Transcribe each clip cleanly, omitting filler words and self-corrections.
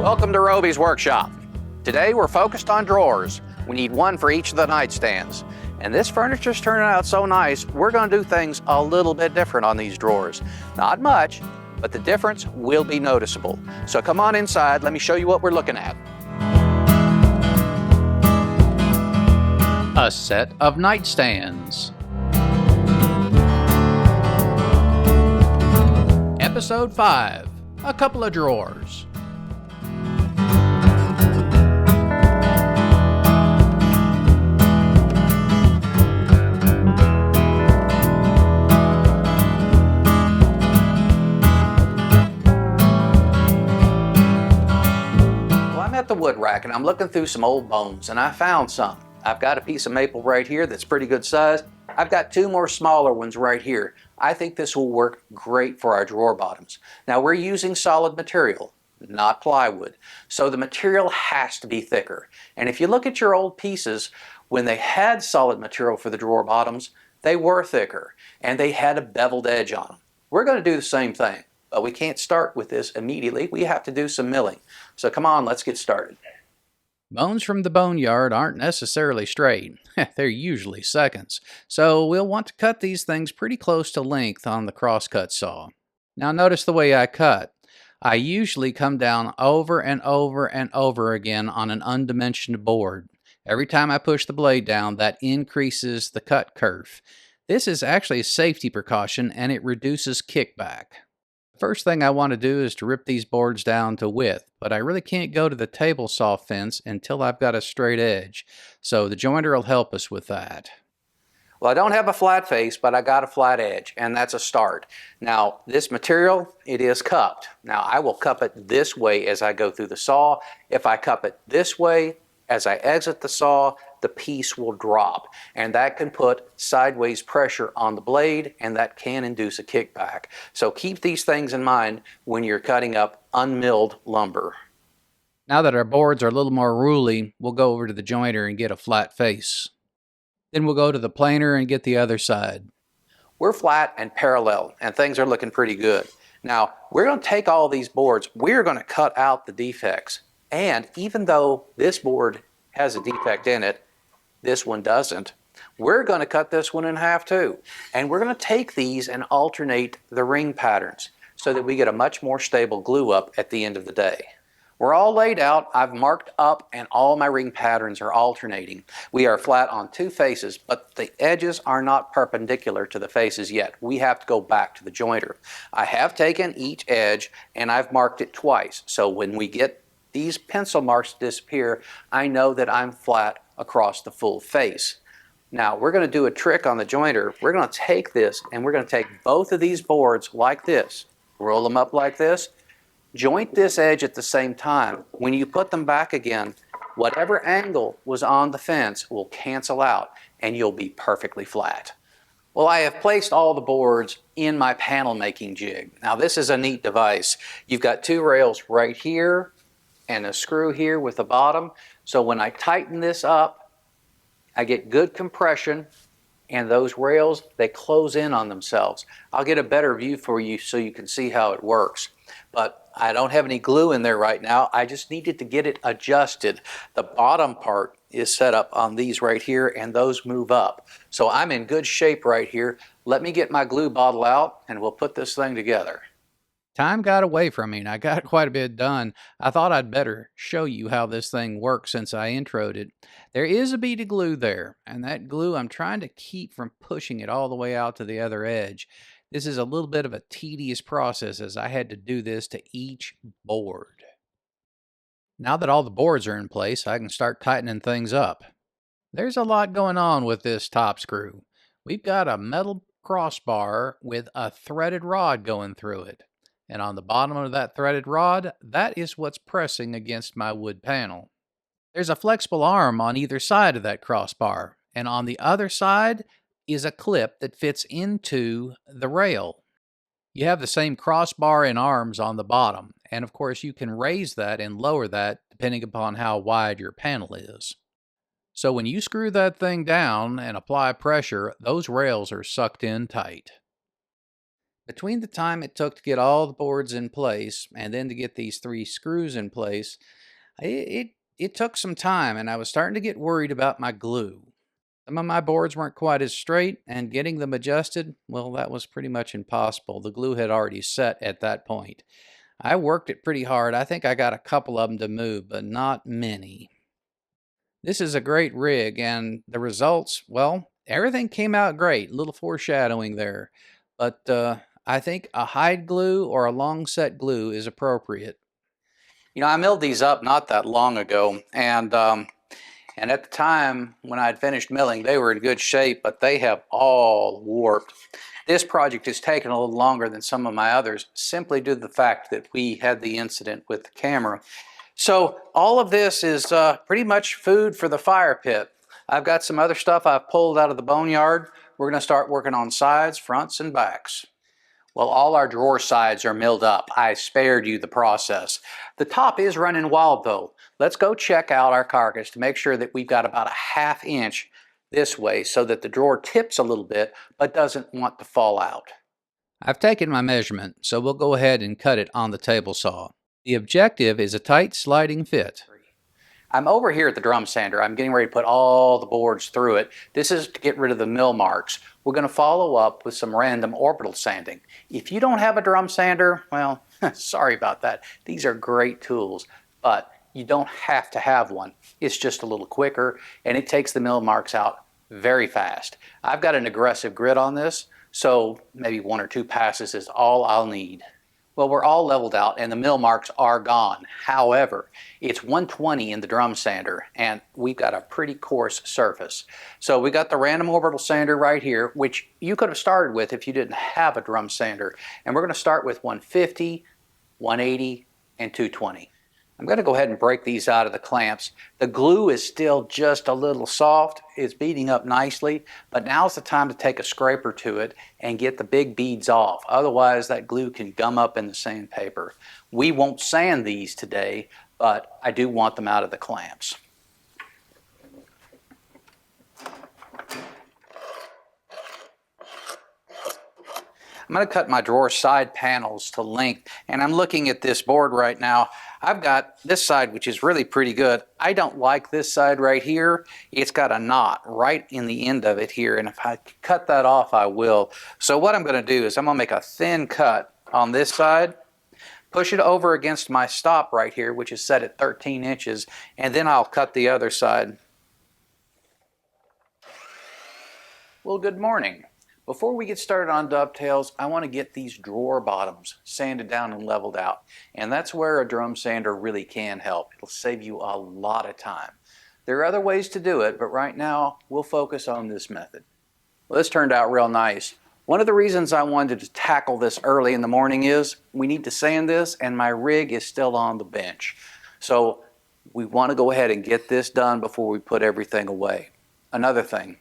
Welcome to Roby's workshop. Today we're focused on drawers. We need one for each of the nightstands. And this furniture's turning out so nice, we're going to do things a little bit different on these drawers. Not much, but the difference will be noticeable. So come on inside, let me show you what we're looking at. A set of nightstands. Episode 5, a couple of drawers. At the wood rack and I'm looking through some old bones and I found some. I've got a piece of maple right here that's pretty good size. I've got two more smaller ones right here. I think this will work great for our drawer bottoms. Now we're using solid material, not plywood. So the material has to be thicker. And if you look at your old pieces, when they had solid material for the drawer bottoms, they were thicker and they had a beveled edge on them. We're going to do the same thing. But we can't start with this immediately. We have to do some milling. So come on, let's get started. Bones from the boneyard aren't necessarily straight. They're usually seconds. So we'll want to cut these things pretty close to length on the crosscut saw. Now notice the way I cut. I usually come down over and over and over again on an undimensioned board. Every time I push the blade down, that increases the cut kerf. This is actually a safety precaution and it reduces kickback. First thing I want to do is to rip these boards down to width, but I really can't go to the table saw fence until I've got a straight edge, so the jointer will help us with that. Well, I don't have a flat face, but I got a flat edge, and that's a start. Now, this material, it is cupped. Now, I will cup it this way as I go through the saw. If I cup it this way, as I exit the saw, the piece will drop, and that can put sideways pressure on the blade, and that can induce a kickback. So keep these things in mind when you're cutting up unmilled lumber. Now that our boards are a little more ruly, we'll go over to the jointer and get a flat face. Then we'll go to the planer and get the other side. We're flat and parallel, and things are looking pretty good. Now, we're going to take all these boards, we're going to cut out the defects. And even though this board has a defect in it, this one doesn't, we're going to cut this one in half too. And we're going to take these and alternate the ring patterns so that we get a much more stable glue up at the end of the day. We're all laid out, I've marked up, and all my ring patterns are alternating. We are flat on two faces, but the edges are not perpendicular to the faces yet. We have to go back to the jointer. I have taken each edge and I've marked it twice. So when we get these pencil marks disappear, I know that I'm flat across the full face. Now we're going to do a trick on the jointer. We're going to take this and we're going to take both of these boards like this, roll them up like this, joint this edge at the same time. When you put them back again, whatever angle was on the fence will cancel out and you'll be perfectly flat. Well, I have placed all the boards in my panel making jig. Now this is a neat device. You've got two rails right here and a screw here with the bottom. So when I tighten this up, I get good compression and those rails, they close in on themselves. I'll get a better view for you so you can see how it works. But I don't have any glue in there right now. I just needed to get it adjusted. The bottom part is set up on these right here and those move up. So I'm in good shape right here. Let me get my glue bottle out and we'll put this thing together. Time got away from me and I got quite a bit done. I thought I'd better show you how this thing works since I introed it. There is a bead of glue there, and that glue I'm trying to keep from pushing it all the way out to the other edge. This is a little bit of a tedious process as I had to do this to each board. Now that all the boards are in place, I can start tightening things up. There's a lot going on with this top screw. We've got a metal crossbar with a threaded rod going through it. And on the bottom of that threaded rod, that is what's pressing against my wood panel. There's a flexible arm on either side of that crossbar, and on the other side is a clip that fits into the rail. You have the same crossbar and arms on the bottom, and of course you can raise that and lower that depending upon how wide your panel is. So when you screw that thing down and apply pressure, those rails are sucked in tight. Between the time it took to get all the boards in place and then to get these 3 screws in place, it took some time, and I was starting to get worried about my glue. Some of my boards weren't quite as straight, and getting them adjusted, well, that was pretty much impossible. The glue had already set at that point. I worked it pretty hard. I think I got a couple of them to move, but not many. This is a great rig, and the results, well, everything came out great. A little foreshadowing there. But I think a hide glue or a long set glue is appropriate. You know, I milled these up not that long ago, and at the time when I had finished milling, they were in good shape, but they have all warped. This project has taken a little longer than some of my others, simply due to the fact that we had the incident with the camera. So all of this is pretty much food for the fire pit. I've got some other stuff I've pulled out of the boneyard. We're going to start working on sides, fronts, and backs. Well, all our drawer sides are milled up. I spared you the process. The top is running wild though. Let's go check out our carcass to make sure that we've got about a 1/2 inch this way so that the drawer tips a little bit but doesn't want to fall out. I've taken my measurement, so we'll go ahead and cut it on the table saw. The objective is a tight sliding fit. I'm over here at the drum sander. I'm getting ready to put all the boards through it. This is to get rid of the mill marks. We're going to follow up with some random orbital sanding. If you don't have a drum sander, well, sorry about that. These are great tools, but you don't have to have one. It's just a little quicker, and it takes the mill marks out very fast. I've got an aggressive grit on this, so maybe 1 or 2 passes is all I'll need. Well, we're all leveled out and the mill marks are gone. However, it's 120 in the drum sander and we've got a pretty coarse surface. So we got the random orbital sander right here, which you could have started with if you didn't have a drum sander. And we're going to start with 150, 180, and 220. I'm going to go ahead and break these out of the clamps. The glue is still just a little soft. It's beading up nicely, but now's the time to take a scraper to it and get the big beads off. Otherwise, that glue can gum up in the sandpaper. We won't sand these today, but I do want them out of the clamps. I'm going to cut my drawer side panels to length, and I'm looking at this board right now. I've got this side, which is really pretty good. I don't like this side right here. It's got a knot right in the end of it here, and if I cut that off, I will. So what I'm going to do is I'm going to make a thin cut on this side, push it over against my stop right here, which is set at 13 inches, and then I'll cut the other side. Well, good morning. Before we get started on dovetails, I want to get these drawer bottoms sanded down and leveled out. And that's where a drum sander really can help. It'll save you a lot of time. There are other ways to do it, but right now we'll focus on this method. Well, this turned out real nice. One of the reasons I wanted to tackle this early in the morning is we need to sand this and my rig is still on the bench. So we want to go ahead and get this done before we put everything away. Another thing.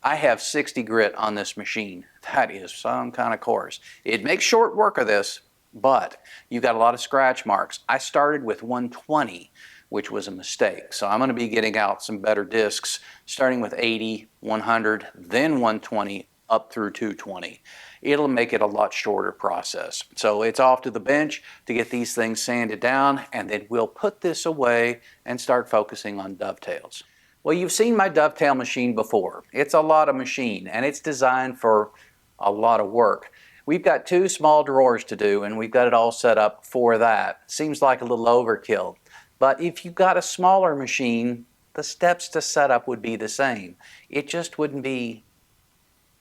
I have 60 grit on this machine. That is some kind of coarse. It makes short work of this, but you got a lot of scratch marks. I started with 120, which was a mistake. So I'm going to be getting out some better discs, starting with 80, 100, then 120, up through 220. It'll make it a lot shorter process. So it's off to the bench to get these things sanded down, and then we'll put this away and start focusing on dovetails. Well, you've seen my dovetail machine before. It's a lot of machine and it's designed for a lot of work. We've got 2 small drawers to do and we've got it all set up for that. Seems like a little overkill. But if you've got a smaller machine, the steps to set up would be the same. It just wouldn't be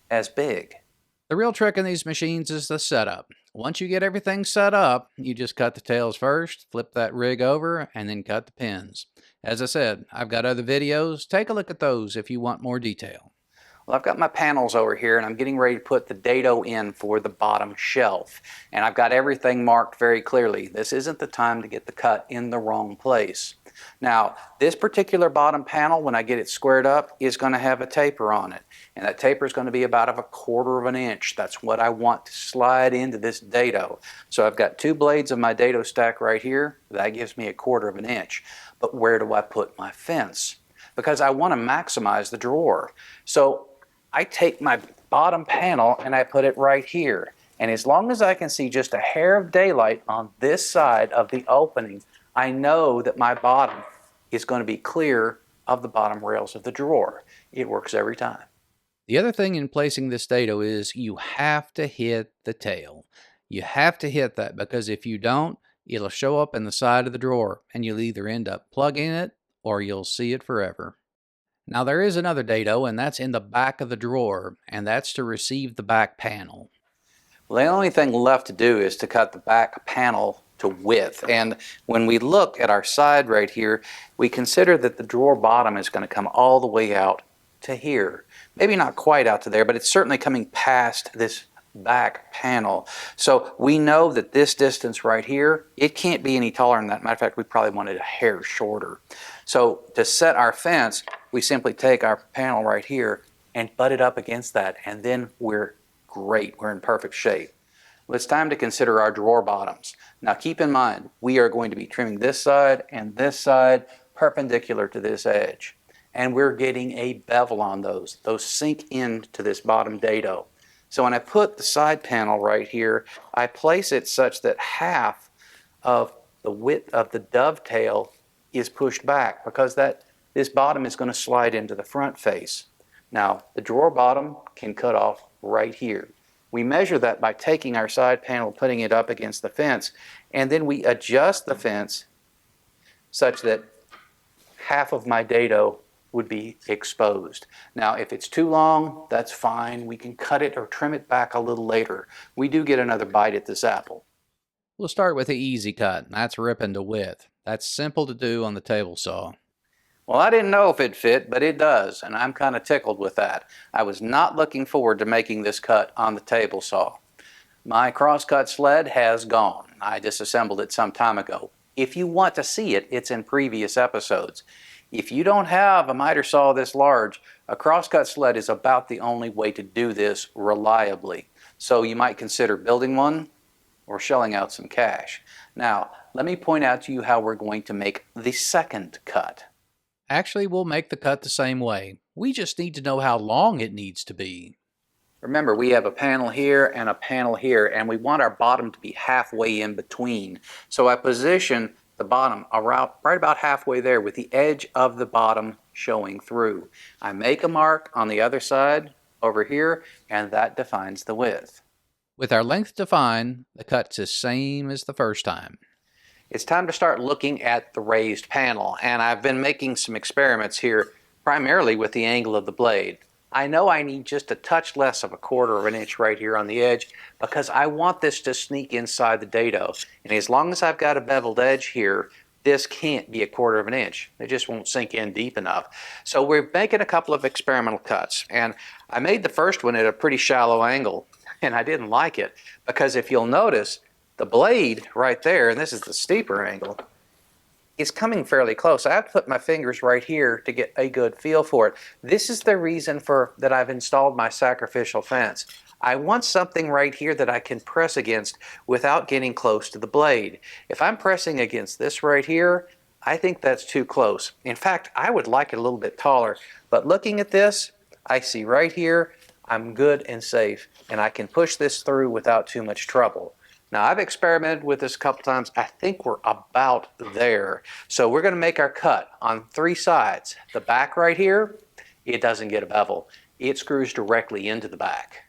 as big. The real trick in these machines is the setup. Once you get everything set up, you just cut the tails first, flip that rig over, and then cut the pins. As I said, I've got other videos. Take a look at those if you want more detail. Well, I've got my panels over here, and I'm getting ready to put the dado in for the bottom shelf. And I've got everything marked very clearly. This isn't the time to get the cut in the wrong place. Now, this particular bottom panel, when I get it squared up, is going to have a taper on it. And that taper is going to be about of 1/4 of an inch. That's what I want to slide into this dado. So I've got 2 blades of my dado stack right here. That gives me 1/4 of an inch. But where do I put my fence? Because I want to maximize the drawer. So I take my bottom panel and I put it right here. And as long as I can see just a hair of daylight on this side of the opening, I know that my bottom is going to be clear of the bottom rails of the drawer. It works every time. The other thing in placing this dado is you have to hit the tail. You have to hit that because if you don't, it'll show up in the side of the drawer and you'll either end up plugging it or you'll see it forever. Now there is another dado and that's in the back of the drawer, and that's to receive the back panel. Well, the only thing left to do is to cut the back panel to width. And when we look at our side right here, we consider that the drawer bottom is going to come all the way out to here. Maybe not quite out to there, but it's certainly coming past this back panel. So we know that this distance right here, it can't be any taller than that. Matter of fact, we probably want it a hair shorter. So to set our fence, we simply take our panel right here and butt it up against that, and then we're great. We're in perfect shape. Well, it's time to consider our drawer bottoms. Now keep in mind, we are going to be trimming this side and this side perpendicular to this edge. And we're getting a bevel on those. Those sink into this bottom dado. So when I put the side panel right here, I place it such that half of the width of the dovetail is pushed back because this bottom is going to slide into the front face. Now, the drawer bottom can cut off right here. We measure that by taking our side panel, putting it up against the fence, and then we adjust the fence such that half of my dado would be exposed. Now, if it's too long, that's fine. We can cut it or trim it back a little later. We do get another bite at this apple. We'll start with the easy cut, and that's ripping to width. That's simple to do on the table saw. Well, I didn't know if it fit, but it does, and I'm kind of tickled with that. I was not looking forward to making this cut on the table saw. My crosscut sled has gone. I disassembled it some time ago. If you want to see it, it's in previous episodes. If you don't have a miter saw this large, a crosscut sled is about the only way to do this reliably. So you might consider building one or shelling out some cash. Now, let me point out to you how we're going to make the second cut. Actually, we'll make the cut the same way. We just need to know how long it needs to be. Remember, we have a panel here and a panel here, and we want our bottom to be halfway in between. So I position the bottom around right about halfway there with the edge of the bottom showing through. I make a mark on the other side over here, and that defines the width. With our length defined, the cut's the same as the first time. It's time to start looking at the raised panel, and I've been making some experiments here, primarily with the angle of the blade. I know I need just a touch less of 1/4 of an inch right here on the edge because I want this to sneak inside the dado. And as long as I've got a beveled edge here, this can't be 1/4 of an inch. It just won't sink in deep enough. So we're making a couple of experimental cuts, and I made the first one at a pretty shallow angle, and I didn't like it because if you'll notice, the blade right there, and this is the steeper angle, is coming fairly close. I have to put my fingers right here to get a good feel for it. This is the reason that I've installed my sacrificial fence. I want something right here that I can press against without getting close to the blade. If I'm pressing against this right here, I think that's too close. In fact, I would like it a little bit taller, but looking at this, I see right here, I'm good and safe, and I can push this through without too much trouble. Now, I've experimented with this a couple times. I think we're about there. So we're going to make our cut on 3 sides. The back right here, it doesn't get a bevel. It screws directly into the back.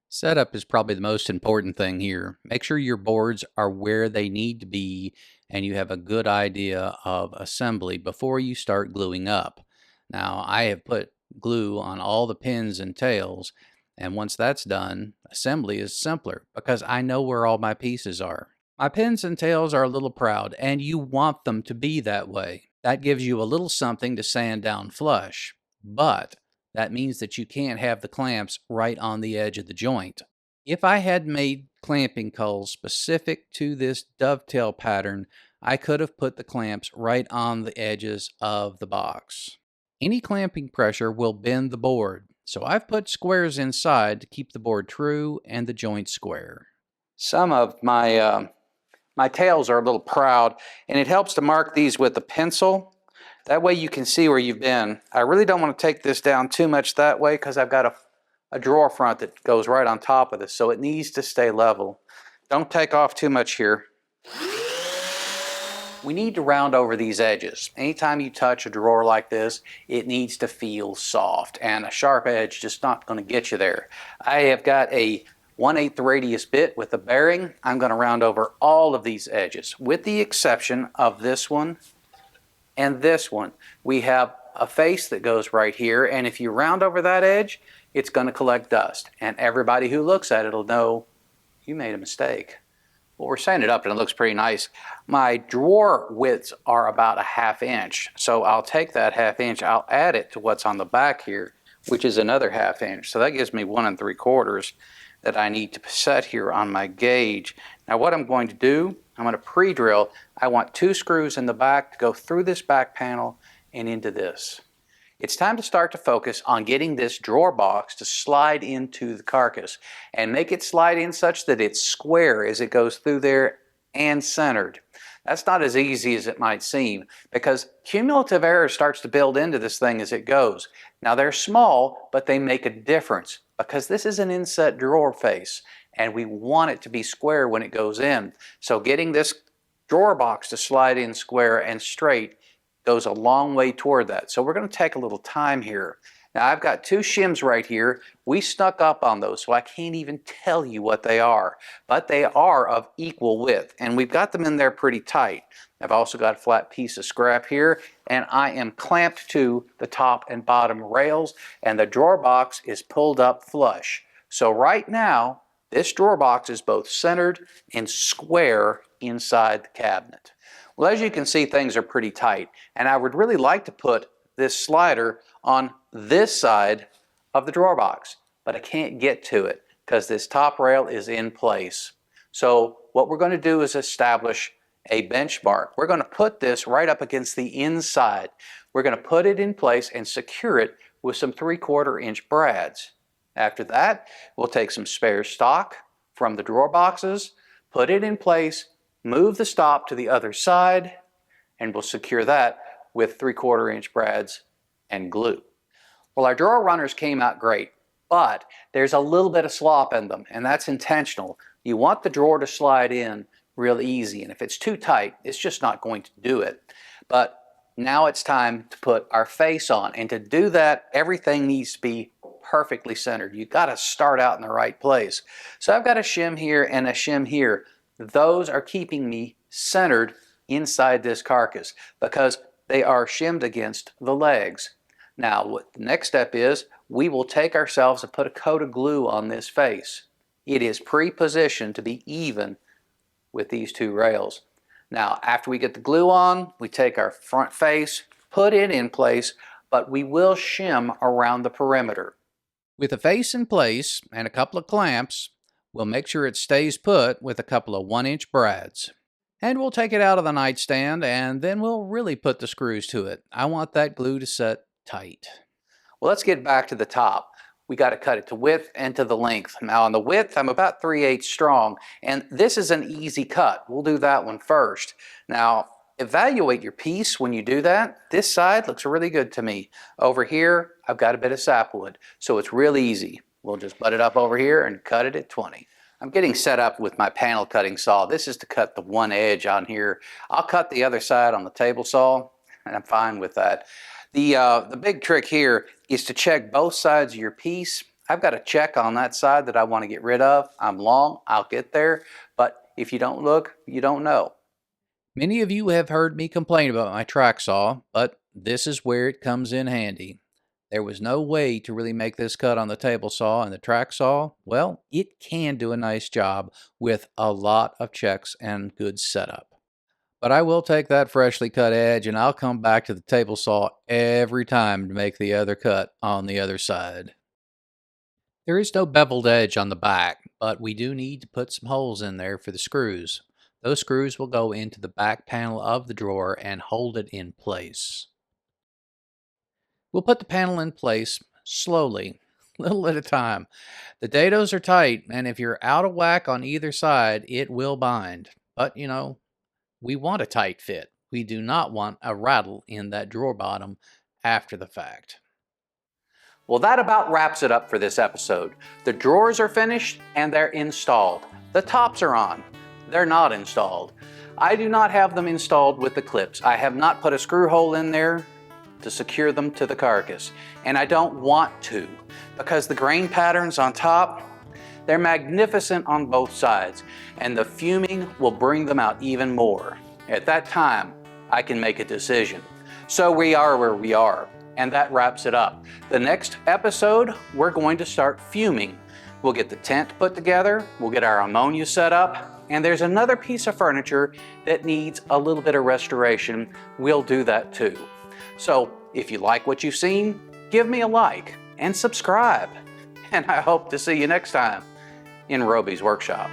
Setup is probably the most important thing here. Make sure your boards are where they need to be and you have a good idea of assembly before you start gluing up. Now, I have put glue on all the pins and tails, and once that's done, assembly is simpler because I know where all my pieces are. My pins and tails are a little proud, and you want them to be that way. That gives you a little something to sand down flush, but that means that you can't have the clamps right on the edge of the joint. If I had made clamping culls specific to this dovetail pattern, I could have put the clamps right on the edges of the box. Any clamping pressure will bend the board, so I've put squares inside to keep the board true and the joint square. Some of my tails are a little proud, and it helps to mark these with a pencil. That way you can see where you've been. I really don't want to take this down too much that way because I've got a a drawer front that goes right on top of this, so it needs to stay level. Don't take off too much here. We need to round over these edges. Anytime you touch a drawer like this, it needs to feel soft, and a sharp edge just not going to get you there. I have got a 1/8 radius bit with a bearing. I'm going to round over all of these edges, with the exception of this one and this one. We have a face that goes right here, and if you round over that edge, it's going to collect dust, and everybody who looks at it will know you made a mistake. Well, we're sanding it up and it looks pretty nice. My drawer widths are about a 1/2 inch. So I'll take that 1/2 inch, I'll add it to what's on the back here, which is another 1/2 inch. So that gives me 1 3/4 that I need to set here on my gauge. Now what I'm going to do, I'm going to pre-drill. I want 2 screws in the back to go through this back panel and into this. It's time to start to focus on getting this drawer box to slide into the carcass and make it slide in such that it's square as it goes through there and centered. That's not as easy as it might seem because cumulative error starts to build into this thing as it goes. Now they're small, but they make a difference because this is an inset drawer face and we want it to be square when it goes in. So getting this drawer box to slide in square and straight goes a long way toward that. So we're going to take a little time here. Now I've got 2 shims right here. We snuck up on those, so I can't even tell you what they are, but they are of equal width, and we've got them in there pretty tight. I've also got a flat piece of scrap here, and I am clamped to the top and bottom rails, and the drawer box is pulled up flush. So right now, this drawer box is both centered and square inside the cabinet. Well, as you can see, things are pretty tight, and I would really like to put this slider on this side of the drawer box, but I can't get to it because this top rail is in place. So what we're going to do is establish a benchmark. We're going to put this right up against the inside. We're going to put it in place and secure it with some 3/4 inch brads. After that, we'll take some spare stock from the drawer boxes, put it in place, move the stop to the other side, and we'll secure that with 3/4 inch brads and glue. Well, our drawer runners came out great, but there's a little bit of slop in them, and that's intentional. You want the drawer to slide in real easy, and if it's too tight, it's just not going to do it. But now it's time to put our face on, and to do that, everything needs to be perfectly centered. You've got to start out in the right place. So I've got a shim here and a shim here. Those are keeping me centered inside this carcass because they are shimmed against the legs. Now, what the next step is, we will take ourselves and put a coat of glue on this face. It is pre-positioned to be even with these 2 rails. Now, after we get the glue on, we take our front face, put it in place, but we will shim around the perimeter. With the face in place and a couple of clamps, we'll make sure it stays put with a couple of 1-inch brads. And we'll take it out of the nightstand and then we'll really put the screws to it. I want that glue to set tight. Well, let's get back to the top. We got to cut it to width and to the length. Now on the width, I'm about 3/8 strong, and this is an easy cut. We'll do that one first. Now, evaluate your piece when you do that. This side looks really good to me. Over here, I've got a bit of sapwood, so it's real easy. We'll just butt it up over here and cut it at 20. I'm getting set up with my panel cutting saw. This is to cut the one edge on here. I'll cut the other side on the table saw, and I'm fine with that. The big trick here is to check both sides of your piece. I've got a check on that side that I want to get rid of. I'm long, I'll get there, but if you don't look, you don't know. Many of you have heard me complain about my track saw, but this is where it comes in handy. There was no way to really make this cut on the table saw, and the track saw, well, it can do a nice job with a lot of checks and good setup. But I will take that freshly cut edge and I'll come back to the table saw every time to make the other cut on the other side. There is no beveled edge on the back, but we do need to put some holes in there for the screws. Those screws will go into the back panel of the drawer and hold it in place. We'll put the panel in place slowly, little at a time. The dados are tight, and if you're out of whack on either side, it will bind. But, you know, we want a tight fit. We do not want a rattle in that drawer bottom after the fact. Well, that about wraps it up for this episode. The drawers are finished and they're installed. The tops are on. They're not installed. I do not have them installed with the clips. I have not put a screw hole in there to secure them to the carcass. And I don't want to, because the grain patterns on top, they're magnificent on both sides, and the fuming will bring them out even more. At that time, I can make a decision. So we are where we are, and that wraps it up. The next episode, we're going to start fuming. We'll get the tent put together, we'll get our ammonia set up, and there's another piece of furniture that needs a little bit of restoration. We'll do that too. So if you like what you've seen, give me a like and subscribe. And I hope to see you next time in Roby's workshop.